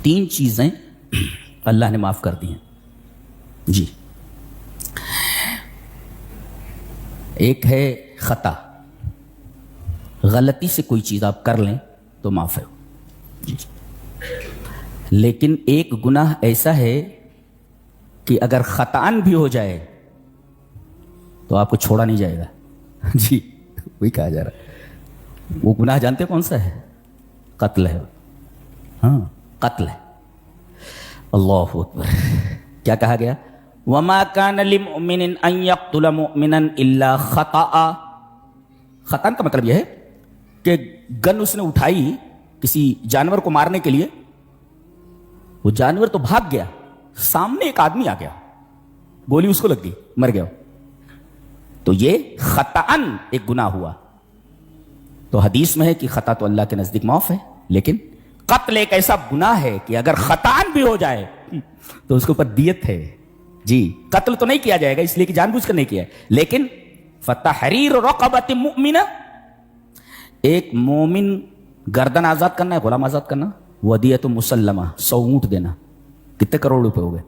3 چیزیں اللہ نے معاف کر دی ہیں جی. ایک ہے خطا، غلطی سے کوئی چیز آپ کر لیں تو معاف ہے جی. لیکن ایک گناہ ایسا ہے کہ اگر خطان بھی ہو جائے تو آپ کو چھوڑا نہیں جائے گا جی. وہی کہا جا رہا ہے. وہ گناہ جانتے کون سا ہے؟ قتل ہے. ہاں قتل ہے. اللہ اکبر. کیا کہا گیا؟ وما كان لمؤمن ان يقتل مؤمنا الا خطأ. خطأ کا مطلب یہ ہے کہ گن اس نے اٹھائی کسی جانور کو مارنے کے لیے، وہ جانور تو بھاگ گیا، سامنے ایک آدمی آ گیا، گولی اس کو لگ گئی، مر گیا، تو یہ خطأً ایک گناہ ہوا. تو حدیث میں ہے کہ خطا تو اللہ کے نزدیک معاف ہے، لیکن قتل ایک ایسا گناہ ہے کہ اگر خطأً بھی ہو جائے تو اس کے اوپر دیت ہے جی. قتل تو نہیں کیا جائے گا اس لیے کہ جان بوجھ کر نہیں کیا ہے، لیکن فتحریر رقبۃ مؤمنہ، ایک مومن گردن آزاد کرنا ہے، غلام آزاد کرنا. ودیۃ مسلمہ، 100 اونٹ دینا. کتنے کروڑ روپے ہو گئے؟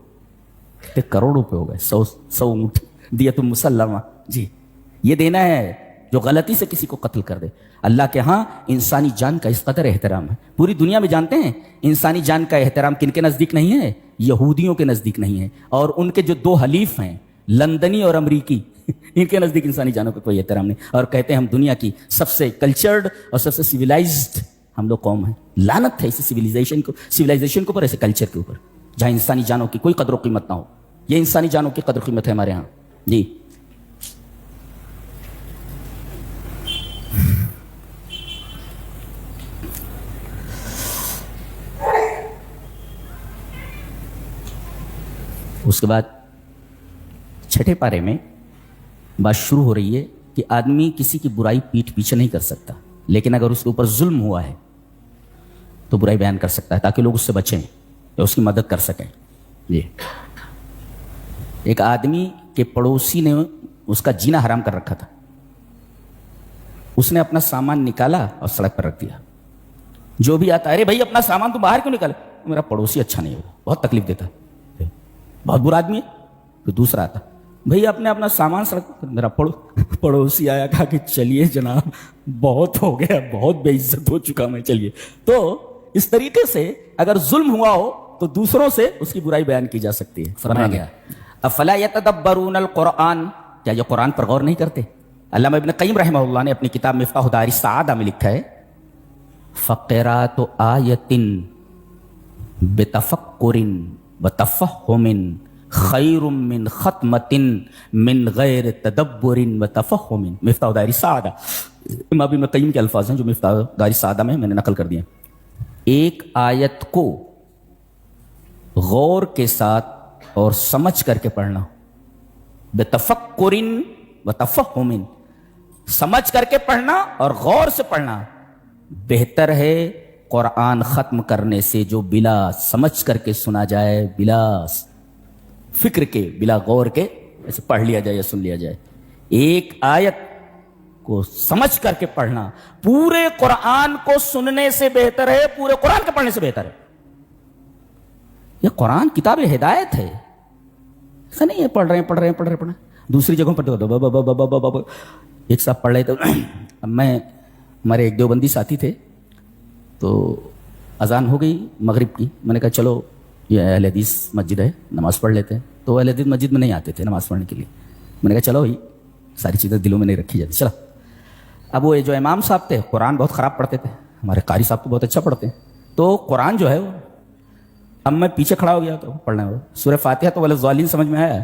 کتنے کروڑ روپے ہو گئے؟ 100 اونٹ دیۃ مسلمہ جی. یہ دینا ہے جو غلطی سے کسی کو قتل کر دے. اللہ کے ہاں انسانی جان کا اس قدر احترام ہے. پوری دنیا میں جانتے ہیں انسانی جان کا احترام کن کے نزدیک نہیں ہے؟ یہودیوں کے نزدیک نہیں ہے، اور ان کے جو 2 حلیف ہیں لندنی اور امریکی، ان کے نزدیک انسانی جانوں پہ کوئی احترام نہیں. اور کہتے ہیں ہم دنیا کی سب سے کلچرڈ اور سب سے سویلائزڈ ہم لوگ قوم ہیں. لعنت ہے ایسے سویلائزیشن کے اوپر، ایسے کلچر کے اوپر جہاں انسانی جانوں کی کوئی قدر و قیمت نہ ہو. یہ انسانی جانوں کی قدر و قیمت ہے ہمارے ہاں جی. اس کے بعد 6 پارے میں بات شروع ہو رہی ہے کہ آدمی کسی کی برائی پیٹھ پیچھے نہیں کر سکتا، لیکن اگر اس کے اوپر ظلم ہوا ہے تو برائی بیان کر سکتا ہے تاکہ لوگ اس سے بچیں یا اس کی مدد کر سکیں. یہ ایک آدمی کے پڑوسی نے اس کا جینا حرام کر رکھا تھا، اس نے اپنا سامان نکالا اور سڑک پر رکھ دیا. جو بھی آتا ہے، ارے بھائی اپنا سامان تو باہر کیوں نکالے؟ میرا پڑوسی اچھا نہیں ہوگا، بہت تکلیف دیتا ہے، بہت برا آدمی ہے. پھر دوسرا آتا، بھئی آپ نے اپنا سامان سڑک. میرا پڑوسی آیا، کہا کہ چلیے جناب بہت ہو گیا، بہت بے عزت ہو چکا میں، چلیے. تو اس طریقے سے اگر ظلم ہوا ہو تو دوسروں سے اس کی برائی بیان کی جا سکتی ہے. فرمایا گیا افلا یتدبرون القرآن، کیا یہ قرآن پر غور نہیں کرتے؟ علامہ ابن قیم رحمہ اللہ نے اپنی کتاب مفتاح دار السعادہ میں لکھا ہے فقرات آیۃ بتفکر وتفہم خیر من ختمۃ من غیر تدبر وتفہم. مفتاح دار السعادہ امام ابن قیم کے الفاظ ہیں جو مفتاح دار السعادہ میں نے نقل کر دیا. ایک آیت کو غور کے ساتھ اور سمجھ کر کے پڑھنا، بتفکر وتفہم، سمجھ کر کے پڑھنا اور غور سے پڑھنا بہتر ہے قرآن ختم کرنے سے جو بلا سمجھ کر کے سنا جائے، بلا فکر کے، بلا غور کے ایسے پڑھ لیا جائے یا سن لیا جائے. ایک آیت کو سمجھ کر کے پڑھنا پورے قرآن کو سننے سے بہتر ہے، پورے قرآن کے پڑھنے سے بہتر ہے. یہ قرآن کتاب ہدایت ہے، ایسا نہیں ہے پڑھ رہے ہیں. دوسری جگہوں پر ایک صاحب پڑھ رہے تو اب ہمارے ایک دیوبندی ساتھی تھے، تو اذان ہو گئی مغرب کی. میں نے کہا چلو یہ اہل حدیث مسجد ہے، نماز پڑھ لیتے ہیں. تو اہل حدیث مسجد میں نہیں آتے تھے نماز پڑھنے کے لیے. میں نے کہا چلو بھائی ساری چیزیں دلوں میں نہیں رکھی جاتی، چلو. اب وہ جو امام صاحب تھے قرآن بہت خراب پڑھتے تھے، ہمارے قاری صاحب تو بہت اچھا پڑھتے ہیں. تو قرآن جو ہے وہ، اب میں پیچھے کھڑا ہو گیا تو پڑھنا ہے سورہ فاتحہ تو والضالین سمجھ میں آیا.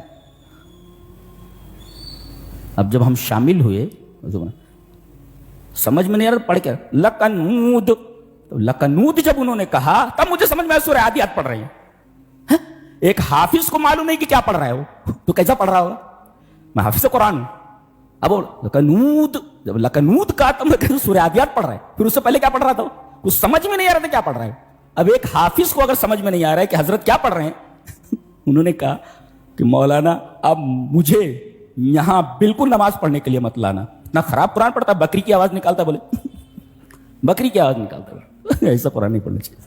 اب جب ہم شامل ہوئے سمجھ میں نہیں آ رہا، پڑھ کے لکنود، لکنود جب انہوں نے کہا تب مجھے سمجھ میں آیا سورہ عادیات پڑھ رہے ہیں. ایک حافظ کو معلوم نہیں کہ کیا پڑھ رہا ہے وہ، تو کیسا پڑھ رہا ہوگا؟ میں حافظ قرآن ہوں. اب لکنود، جب لکنود کہا تو میں سورہ عادیات پڑھ رہا ہے. پھر اس سے پہلے کیا پڑھ رہا تھا؟ کچھ سمجھ میں نہیں آ رہا تھا کیا پڑھ رہا ہے. اب ایک حافظ کو اگر سمجھ میں نہیں آ رہا ہے کہ حضرت کیا پڑھ رہے ہیں، انہوں نے کہا کہ مولانا اب مجھے یہاں بالکل نماز پڑھنے کے لیے مت لانا. اتنا خراب قرآن پڑھتا، بکری کی آواز نکالتا، بولے بکری کی آواز نکالتا. ایسا قرآن نہیں پڑھنا چاہیے.